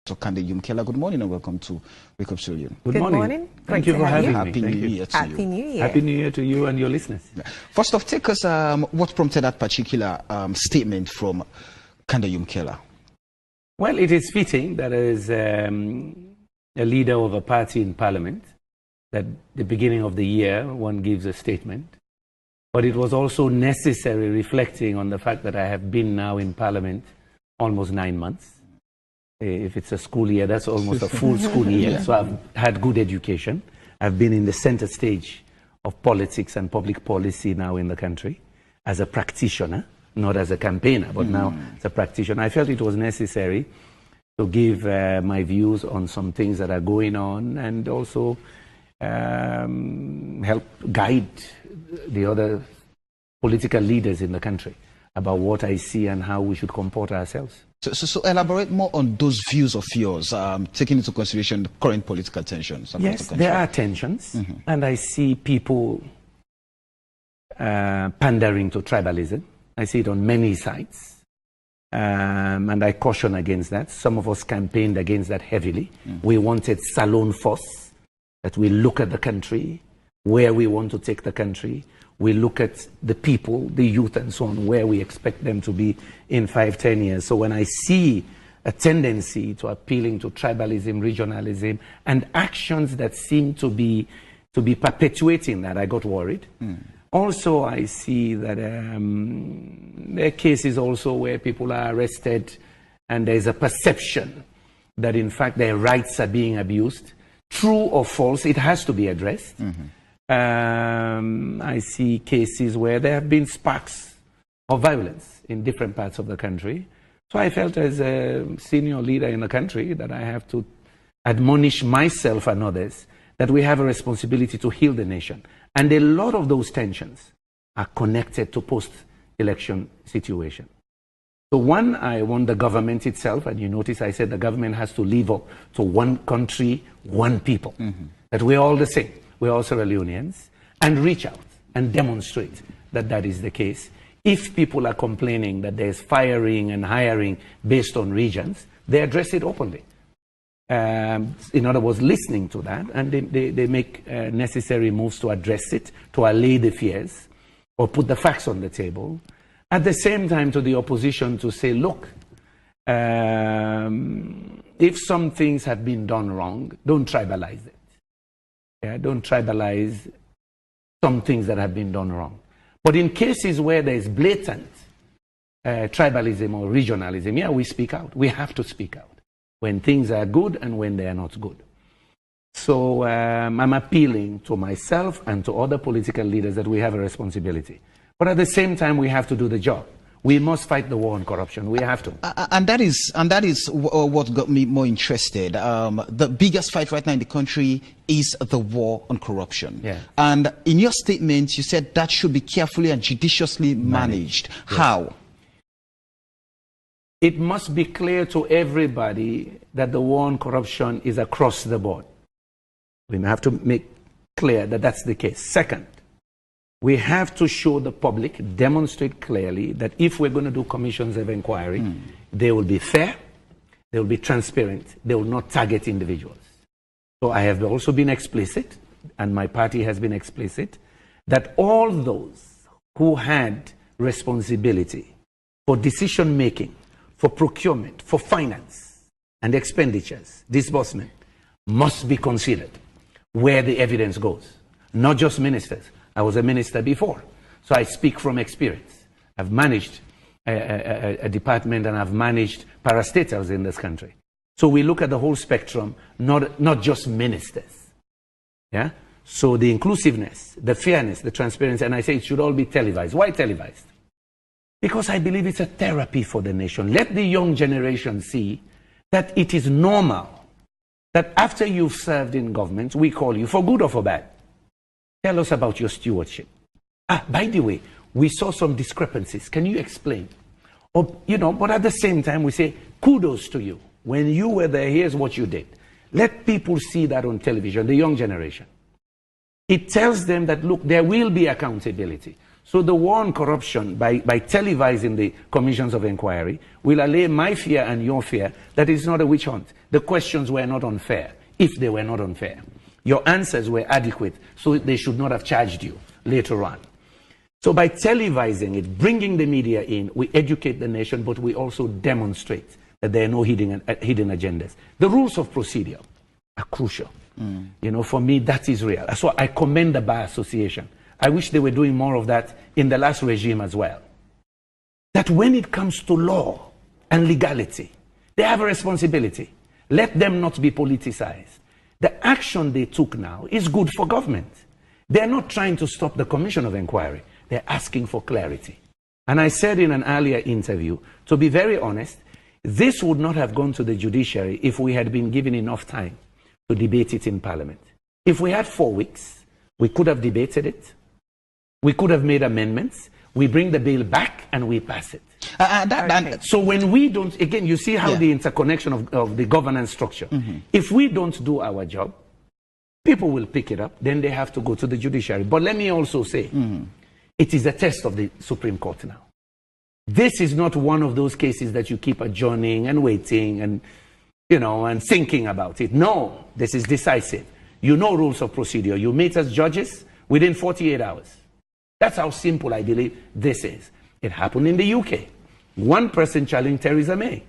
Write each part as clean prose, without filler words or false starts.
So Kande Yumkela, good morning and welcome to Wake Up Show. Good morning. Thank you for having me. Happy New Year to you. Happy New Year. Happy New Year to you and your listeners. First off, take us what prompted that particular statement from Kande Yumkela. Well, it is fitting that as a leader of a party in Parliament, that the beginning of the year one gives a statement. But it was also necessary reflecting on the fact that I have been now in Parliament almost 9 months. If it's a school year, that's almost a full school year. Yeah. So I've had good education. I've been in the center stage of politics and public policy now in the country as a practitioner, not as a campaigner, but now as a practitioner. I felt it was necessary to give my views on some things that are going on and also help guide the other political leaders in the country about what I see and how we should comport ourselves. So elaborate more on those views of yours, taking into consideration the current political tensions. Yes, there are tensions, and I see people pandering to tribalism. I see it on many sides, and I caution against that. Some of us campaigned against that heavily. We wanted salon force, that we look at the country, where we want to take the country. We look at the people, the youth and so on, where we expect them to be in 5-10 years. So when I see a tendency to appealing to tribalism, regionalism, and actions that seem to be perpetuating that, I got worried. Also, I see that there are cases also where people are arrested and there's a perception that in fact their rights are being abused. True or false, it has to be addressed. I see cases where there have been sparks of violence in different parts of the country. So I felt as a senior leader in the country that I have to admonish myself and others that we have a responsibility to heal the nation. And a lot of those tensions are connected to post-election situation. So one, I want the government itself, and you notice I said the government has to live up to one country, one people, that we're all the same. We're all Sierra Leoneans, and reach out and demonstrate that that is the case. If people are complaining that there's firing and hiring based on regions, they address it openly. In other words, listening to that, and they make necessary moves to address it, to allay the fears, or put the facts on the table. At the same time, to the opposition to say, look, if some things have been done wrong, don't tribalize it. Yeah, don't tribalize some things that have been done wrong. But in cases where there is blatant tribalism or regionalism, yeah, we speak out. We have to speak out when things are good and when they are not good. So I'm appealing to myself and to other political leaders that we have a responsibility. But at the same time, we have to do the job. We must fight the war on corruption. We have to. And that is what got me more interested. The biggest fight right now in the country is the war on corruption. Yeah. And in your statement, you said that should be carefully and judiciously managed. Yes. How? It must be clear to everybody that the war on corruption is across the board. We have to make clear that that's the case. Second, we have to show the public, demonstrate clearly that if we're going to do commissions of inquiry, they will be fair, they will be transparent, they will not target individuals. So I have also been explicit, and my party has been explicit, that all those who had responsibility for decision making, for procurement, for finance and expenditures, disbursement, must be considered where the evidence goes, not just ministers. I was a minister before, so I speak from experience. I've managed a department and I've managed parastatals in this country. So we look at the whole spectrum, not just ministers. Yeah? So the inclusiveness, the fairness, the transparency, and I say it should all be televised. Why televised? Because I believe it's a therapy for the nation. Let the young generation see that it is normal that after you've served in government, we call you for good or for bad. Tell us about your stewardship. By the way, we saw some discrepancies. Can you explain? Or, but at the same time, we say, kudos to you. When you were there, here's what you did. Let people see that on television, the young generation. It tells them that, look, there will be accountability. So the war on corruption, by televising the commissions of inquiry, will allay my fear and your fear that it's not a witch hunt. The questions were not unfair, if they were not unfair. Your answers were adequate, so they should not have charged you later on. So by televising it, bringing the media in, we educate the nation, but we also demonstrate that there are no hidden agendas. The rules of procedure are crucial. You know, for me, that is real. So I commend the Bar Association. I wish they were doing more of that in the last regime as well. That when it comes to law and legality, they have a responsibility. Let them not be politicized. The action they took now is good for government. They're not trying to stop the Commission of Inquiry. They're asking for clarity. And I said in an earlier interview, to be very honest, this would not have gone to the judiciary if we had been given enough time to debate it in Parliament. If we had 4 weeks, we could have debated it. We could have made amendments. We bring the bill back and we pass it. So when we don't, again, you see how the interconnection of the governance structure. If we don't do our job, people will pick it up, then they have to go to the judiciary. But let me also say, it is a test of the Supreme Court now. This is not one of those cases that you keep adjourning and waiting and, you know, and thinking about it. No, this is decisive. You know rules of procedure. You meet as judges within 48 hours. That's how simple I believe this is. It happened in the UK. One person challenged Theresa May.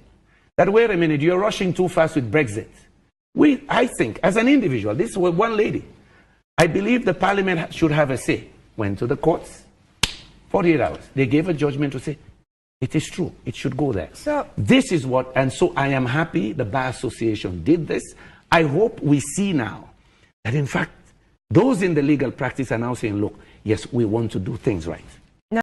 That, wait a minute, you're rushing too fast with Brexit. I think, as an individual, this was one lady. I believe the Parliament should have a say. Went to the courts, 48 hours. They gave a judgment to say, it is true, it should go there. So, this is what, and so I am happy the Bar Association did this. I hope we see now that, in fact, those in the legal practice are now saying, look, yes, we want to do things right.